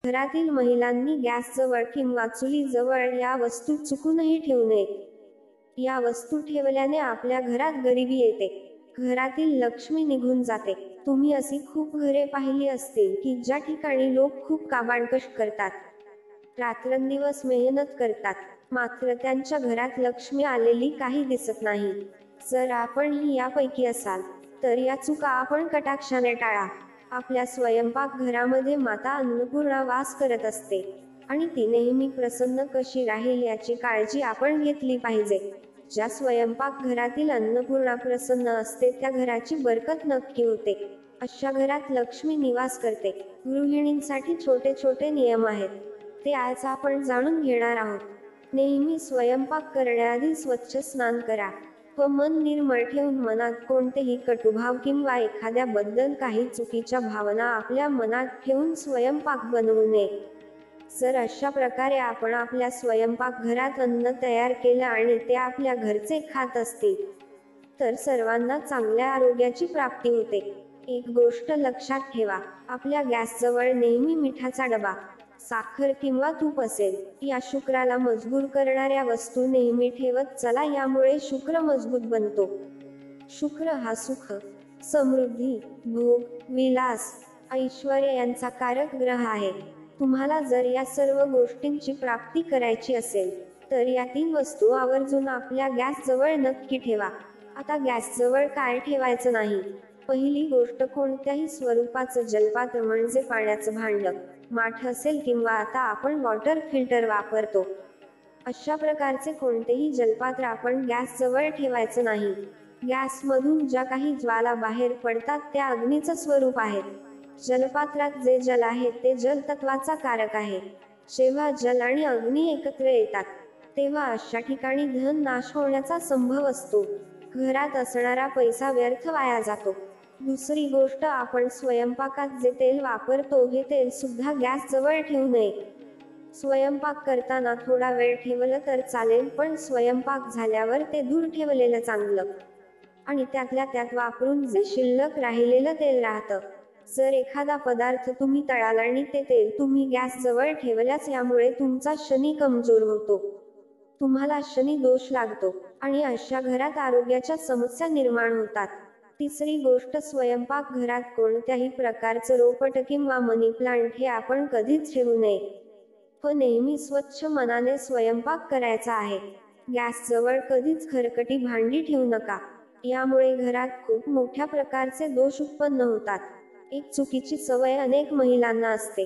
घरातील महिलांनी गॅसजवळ किंवा चुलीजवळ या वस्तू चुकूनही ठेवू नयेत. या वस्तू ठेवल्याने आपल्या घरात गरिबी येते, घरातील लक्ष्मी निघून जाते. तुम्ही अशी खूप घरे पाहिली असतील की ज्या ठिकाणी लोक खूप काबाडकष्ट करतात, रात्रंदिवस मेहनत करतात, मात्र त्यांच्या घरात लक्ष्मी आलेली काही दिसत नाही. जर आपणही यापैकी असाल तर या चुका आपण कटाक्षाने टाळा. आपल्या स्वयंपाकघरामध्ये माता अन्नपूर्णा वास करत असते आणि ती नेहमी प्रसन्न कशी राहील याची काळजी आपण घेतली पाहिजे. ज्या स्वयंपाकघरातील अन्नपूर्णा प्रसन्न असते त्या घराची बरकत नक्की होते. अशा घरात लक्ष्मी निवास करते. गृहिणींसाठी छोटे छोटे नियम आहेत, ते आज आपण जाणून घेणार आहोत. नेहमी स्वयंपाक करण्याआधी स्वच्छ स्नान करा व मन निर्मळ ठेवून मनात कोणतेही कटुभाव किंवा एखाद्याबद्दल काही चुकीच्या भावना आपल्या मनात ठेवून स्वयंपाक बनवू नये. जर अशा प्रकारे आपण आपल्या स्वयंपाकघरात अन्न तयार केलं आणि ते आपल्या घरचे खात असतील तर सर्वांना चांगल्या आरोग्याची प्राप्ती होते. एक गोष्ट लक्षात ठेवा, आपल्या गॅसजवळ नेहमी मिठाचा डबा, साखर किंवा तूप असेल. या शुक्राला मजबूर करणाऱ्या वस्तू नेहमी ठेवत चला, यामुळे शुक्र मजबूत बनतो. शुक्र हा सुख, समृद्धी, भोग, विलास, ऐश्वर्य यांचा कारक ग्रह आहे. तुम्हाला जर या सर्व गोष्टींची प्राप्ती करायची असेल तर या 3 वस्तू आवर्जून आपल्या गॅसजवळ नक्की ठेवा. आता गॅसजवळ काय ठेवायचं नाही? पहिली गोष्ट, कोणत्याही स्वरूपाचं जलपात्र म्हणजे पाण्याचं भांड, माठ असेल किंवा आता आपण वॉटर फिल्टर वापरतो, अशा प्रकारचे कोणतेही जलपात्र आपण गॅसजवळ ठेवायचं नाही. गॅसमधून ज्या काही ज्वाला बाहेर पडतात त्या अग्नीचं स्वरूप आहेत. जलपात्रात जे जल आहे ते जल तत्वाचा कारक आहे. जेव्हा जल आणि अग्नी एकत्र येतात तेव्हा अशा ठिकाणी धन नाश होण्याचा संभव असतो. घरात असणारा पैसा व्यर्थ वाया जातो. दुसरी गोष्ट, आपण स्वयंपाकात जे तेल वापरतो हे तेल सुद्धा गॅसजवळ ठेवू नये. स्वयंपाक करताना थोडा वेळ ठेवलं तर चालेल, पण स्वयंपाक झाल्यावर ते दूर ठेवलेलं चांगलं आणि त्यातल्या त्यात वापरून जे शिल्लक राहिलेलं तेल राहतं. जर एखादा पदार्थ तुम्ही तळाल आणि ते तेल तुम्ही गॅसजवळ ठेवल्यास यामुळे तुमचा शनी कमजोर होतो, तुम्हाला शनी दोष लागतो आणि अशा घरात आरोग्याच्या समस्या निर्माण होतात. तिसरी गोष्ट, स्वयंपाकघरात कोणत्याही प्रकारचं रोपट किंवा मनी प्लांट हे आपण कधीच ठेवू नये. पण नेहमी स्वच्छ मनाने स्वयंपाक करायचा आहे. गॅसजवळ कधीच खरकटी भांडी ठेवू नका, यामुळे घरात खूप मोठ्या प्रकारचे दोष उत्पन्न होतात. एक चुकीची सवय अनेक महिलांना असते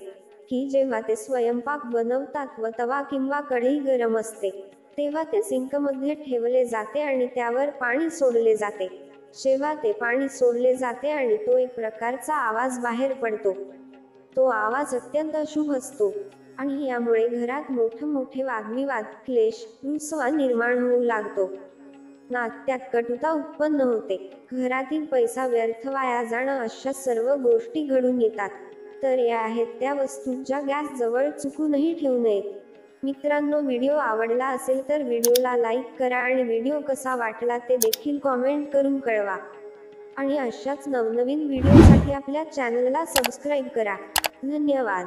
की जेव्हा ते स्वयंपाक बनवतात व तवा किंवा कढई गरम असते तेव्हा ते सिंकमध्ये ठेवले जाते आणि त्यावर पाणी सोडले जाते. जेव्हा ते पाणी सोडले जाते आणि तो एक प्रकारचा आवाज बाहेर पडतो, तो आवाज अत्यंत अशुभ असतो आणि यामुळे घरात मोठे वादविवाद, क्लेश, रुसवा निर्माण होऊ लागतो. नात्यात कटुता उत्पन्न होते, घरातील पैसा व्यर्थ वाया जाणं, अशा सर्व गोष्टी घडून येतात. तर या आहेत त्या वस्तू ज्या गॅसजवळ चुकूनही ठेवू नयेत. मित्रांनो, व्हिडिओ आवडला असेल तर व्हिडिओला लाईक करा आणि व्हिडिओ कसा वाटला ते देखील कॉमेंट करून कळवा. आणि अशाच नवनवीन व्हिडिओसाठी आपल्या चॅनलला सबस्क्राईब करा. धन्यवाद.